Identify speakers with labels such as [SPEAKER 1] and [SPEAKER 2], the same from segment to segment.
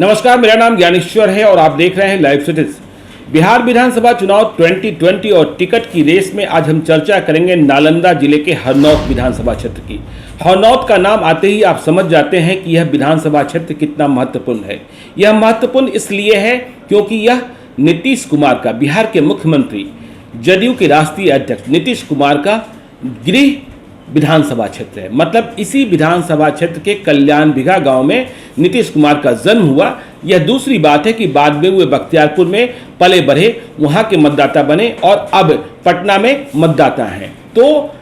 [SPEAKER 1] नमस्कार, मेरा नाम ज्ञानेश्वर है और आप देख रहे हैं लाइव सिटीज। बिहार विधानसभा चुनाव 2020 और टिकट की रेस में आज हम चर्चा करेंगे नालंदा जिले के हरनौत विधानसभा क्षेत्र की। हरनौत का नाम आते ही आप समझ जाते हैं कि यह विधानसभा क्षेत्र कितना महत्वपूर्ण है। यह महत्वपूर्ण इसलिए है क्योंकि यह नीतीश कुमार का, बिहार के मुख्यमंत्री, जदयू के राष्ट्रीय अध्यक्ष नीतीश कुमार का गृह विधानसभा क्षेत्र है। मतलब इसी विधानसभा क्षेत्र के कल्याण बिघा गांव में नीतीश कुमार का जन्म हुआ। यह दूसरी बात है कि बाद में वे बख्तियारपुर में पले बढ़े, वहां के मतदाता बने और अब पटना में मतदाता हैं। तो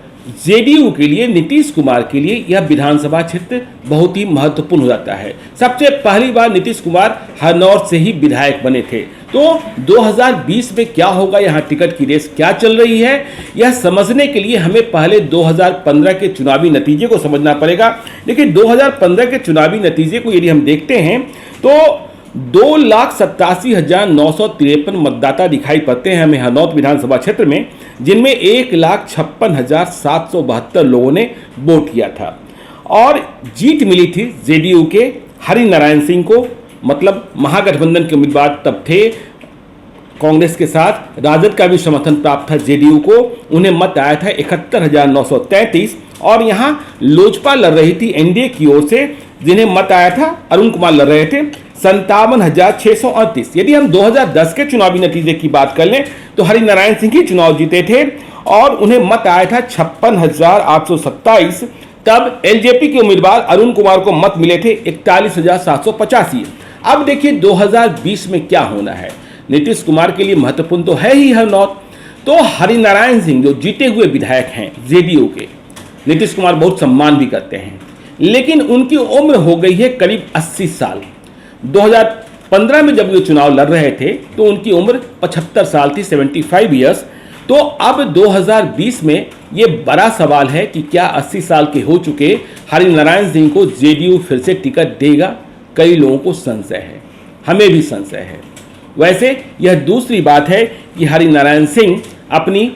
[SPEAKER 1] जेडीयू के लिए, नीतीश कुमार के लिए यह विधानसभा क्षेत्र बहुत ही महत्वपूर्ण हो जाता है। सबसे पहली बार नीतीश कुमार हरनौत से ही विधायक बने थे। तो 2020 में क्या होगा, यहाँ टिकट की रेस क्या चल रही है, यह समझने के लिए हमें पहले 2015 के चुनावी नतीजे को समझना पड़ेगा। लेकिन 2015 के चुनावी नतीजे को यदि हम देखते हैं तो 2,87,953 मतदाता दिखाई पड़ते हैं हमें हरनौत विधानसभा क्षेत्र में, जिनमें 1,56,772 लोगों ने वोट किया था। और जीत मिली थी जेडीयू के हरिनारायण सिंह को, मतलब महागठबंधन के उम्मीदवार तब थे। कांग्रेस के साथ राजद का भी समर्थन प्राप्त था जेडीयू को। उन्हें मत आया था 71,933 और यहाँ लोजपा लड़ रही थी एनडीए की ओर से, जिन्हें मत आया था, अरुण कुमार लड़ रहे थे, 57,638। यदि हम 2010 के चुनावी नतीजे की बात कर लें तो हरिनारायण सिंह ही चुनाव जीते थे और उन्हें मत आया था 56,827। तब एलजेपी के उम्मीदवार अरुण कुमार को मत मिले थे 41,785। अब देखिए 2020 में क्या होना है। नीतीश कुमार के लिए महत्वपूर्ण तो है ही हरनौत। तो हरिनारायण सिंह जो जीते हुए विधायक हैं जेडीयू के, नीतीश कुमार बहुत सम्मान भी करते हैं, लेकिन उनकी उम्र हो गई है करीब 80 साल। 2015 में जब ये चुनाव लड़ रहे थे तो उनकी उम्र 75 साल थी, 75 ईयर्स। तो अब 2020 में ये बड़ा सवाल है कि क्या 80 साल के हो चुके हरिनारायण सिंह को जेडीयू फिर से टिकट देगा। कई लोगों को संशय है, हमें भी संशय है। वैसे यह दूसरी बात है कि हरिनारायण सिंह अपनी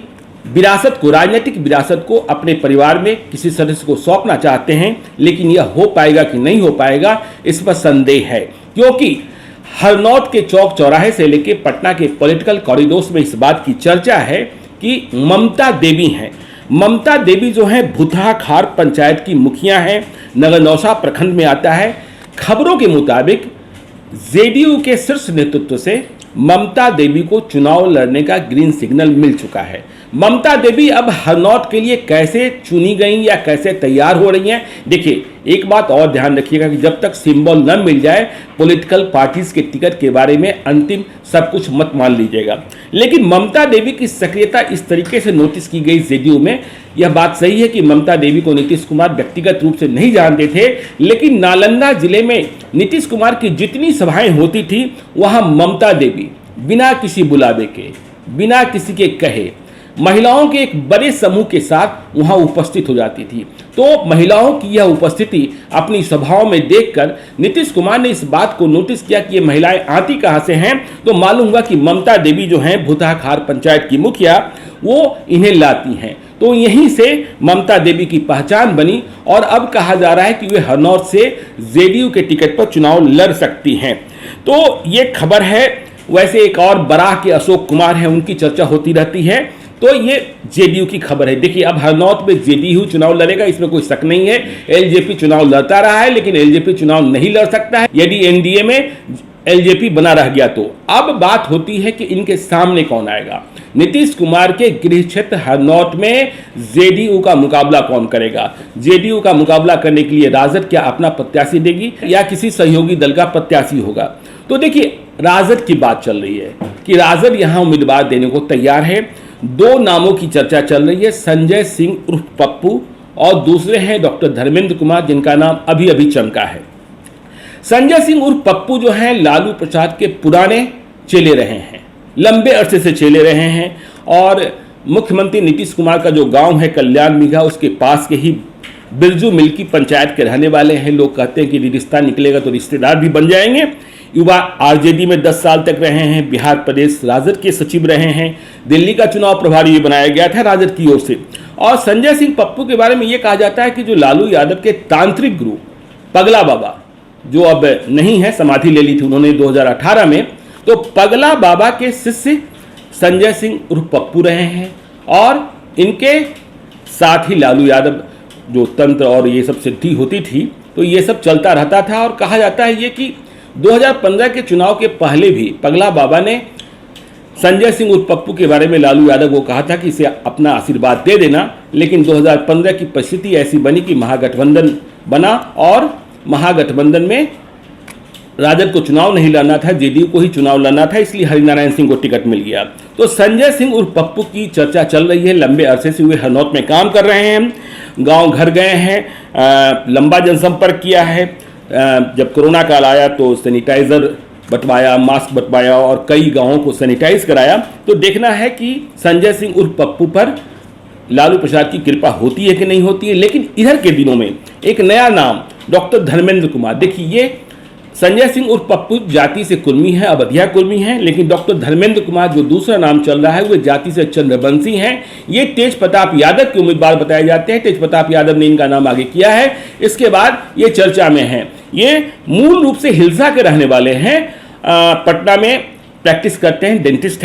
[SPEAKER 1] विरासत को, राजनीतिक विरासत को अपने परिवार में किसी सदस्य को सौंपना चाहते हैं, लेकिन यह हो पाएगा कि नहीं हो पाएगा इस पर संदेह है। क्योंकि हरनौत के चौक चौराहे से लेकर पटना के पॉलिटिकल कॉरिडोर्स में इस बात की चर्चा है कि ममता देवी हैं। ममता देवी जो है भुतहा खार पंचायत की मुखिया हैं, नगरनौसा प्रखंड में आता है। खबरों के मुताबिक जेडीयू के शीर्ष नेतृत्व से ममता देवी को चुनाव लड़ने का ग्रीन सिग्नल मिल चुका है। ममता देवी अब हरनौत के लिए कैसे चुनी गई या कैसे तैयार हो रही हैं, देखिए एक बात और ध्यान रखिएगा कि जब तक सिंबल न मिल जाए पॉलिटिकल पार्टीज के टिकट के बारे में अंतिम सब कुछ मत मान लीजिएगा। लेकिन ममता देवी की सक्रियता इस तरीके से नोटिस की गई जेडीयू में। यह बात सही है कि ममता देवी को नीतीश कुमार व्यक्तिगत रूप से नहीं जानते थे, लेकिन नालंदा जिले में नीतीश कुमार की जितनी सभाएं होती थी वहां ममता देवी बिना किसी बुलावे के, बिना किसी के कहे, महिलाओं के एक बड़े समूह के साथ वहां उपस्थित हो जाती थी। तो महिलाओं की यह उपस्थिति अपनी सभाओं में देखकर नीतीश कुमार ने इस बात को नोटिस किया कि ये महिलाएं आती कहां से हैं। तो मालूम हुआ कि ममता देवी जो हैं भुतहा खार पंचायत की मुखिया, वो इन्हें लाती हैं। तो यहीं से ममता देवी की पहचान बनी और अब कहा जा रहा है कि वे हरनौत से जेडीयू के टिकट पर चुनाव लड़ सकती हैं। तो ये खबर है। वैसे एक और बराह के अशोक कुमार हैं, उनकी चर्चा होती रहती है। तो ये जेडीयू की खबर है। देखिए अब हरनौत में जेडीयू चुनाव लड़ेगा, इसमें कोई शक नहीं है। एलजेपी चुनाव लड़ता रहा है, लेकिन एलजेपी चुनाव नहीं लड़ सकता है यदि एनडीए में एलजेपी बना रह गया। तो अब बात होती है कि इनके सामने कौन आएगा। नीतीश कुमार के गृह क्षेत्र हरनौत में जेडीयू का मुकाबला कौन करेगा। जेडीयू का मुकाबला करने के लिए राजद क्या अपना प्रत्याशी देगी या किसी सहयोगी दल का प्रत्याशी होगा। तो देखिए राजद की बात चल रही है कि राजद यहां उम्मीदवार देने को तैयार है। दो नामों की चर्चा चल रही है, संजय सिंह उर्फ पप्पू और दूसरे हैं डॉक्टर धर्मेंद्र कुमार, जिनका नाम अभी अभी चमका है। संजय सिंह उर्फ पप्पू जो हैं लालू प्रसाद के पुराने चेले रहे हैं, लंबे अरसे से चेले रहे हैं और मुख्यमंत्री नीतीश कुमार का जो गांव है कल्याण बिघा, उसके पास के ही बिरजू मिल की पंचायत के रहने वाले हैं। लोग कहते हैं कि रिश्ता निकलेगा तो रिश्तेदार भी बन जाएंगे। युवा आरजेडी में 10 साल तक रहे हैं, बिहार प्रदेश राजद के सचिव रहे हैं, दिल्ली का चुनाव प्रभारी भी बनाया गया था राजद की ओर से। और संजय सिंह पप्पू के बारे में यह कहा जाता है कि जो लालू यादव के तांत्रिक गुरु पगला बाबा जो अब नहीं है, समाधि ले ली थी उन्होंने 2018 में, तो पगला बाबा के शिष्य संजय सिंह उर्फ पप्पू रहे हैं और इनके साथ ही लालू यादव जो तंत्र और ये सब सिद्धि होती थी, तो ये सब चलता रहता था। और कहा जाता है ये कि 2015 के चुनाव के पहले भी पगला बाबा ने संजय सिंह उर्फ पप्पू के बारे में लालू यादव को कहा था कि इसे अपना आशीर्वाद दे देना, लेकिन 2015 की परिस्थिति ऐसी बनी कि महागठबंधन बना और महागठबंधन में राजद को चुनाव नहीं लड़ना था, जेडीयू को ही चुनाव लड़ना था, इसलिए हरिनारायण सिंह को टिकट मिल गया। तो संजय सिंह उर्फ पप्पू की चर्चा चल रही है, लंबे अरसे से हुए हरनौत में काम कर रहे हैं, गांव घर गए हैं, लंबा जनसंपर्क किया है। जब कोरोना काल आया तो सैनिटाइजर बंटवाया, मास्क बंटवाया और कई गांवों को सैनिटाइज कराया। तो देखना है कि संजय सिंह उर्फ पप्पू पर लालू प्रसाद की कृपा होती है कि नहीं होती है। लेकिन इधर के दिनों में एक नया नाम डॉक्टर धर्मेंद्र कुमार, देखिए ये संजय सिंह उर्फ पप्पू जाति से कुर्मी है, अवधिया कुर्मी हैं, लेकिन डॉक्टर धर्मेंद्र कुमार जो दूसरा नाम चल रहा है वो जाति से चंद्रवंशी हैं। ये तेज प्रताप यादव के उम्मीदवार बताए जाते हैं, तेज प्रताप यादव ने इनका नाम आगे किया है। इसके बाद ये चर्चा में है। ये मूल रूप से हिल्सा के रहने वाले हैं, पटना में प्रैक्टिस करते हैं, डेंटिस्ट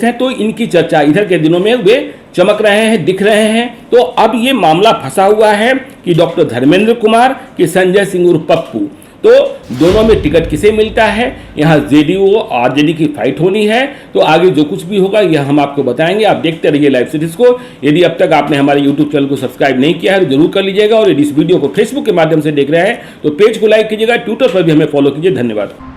[SPEAKER 1] हैं, तो इनकी चर्चा इधर के दिनों में वे चमक रहे हैं, दिख रहे हैं। तो अब ये मामला फंसा हुआ है कि डॉक्टर धर्मेंद्र कुमार कि संजय सिंह उर्फ पप्पू, तो दोनों में टिकट किसे मिलता है। यहाँ जेडीयू और आरजेडी की फाइट होनी है। तो आगे जो कुछ भी होगा यह हम आपको बताएंगे। आप देखते रहिए लाइव सीरीज को। यदि अब तक आपने हमारे यूट्यूब चैनल को सब्सक्राइब नहीं किया है तो जरूर कर लीजिएगा, और यदि इस वीडियो को फेसबुक के माध्यम से देख रहे हैं तो पेज को लाइक कीजिएगा, ट्विटर पर भी हमें फॉलो कीजिए। धन्यवाद।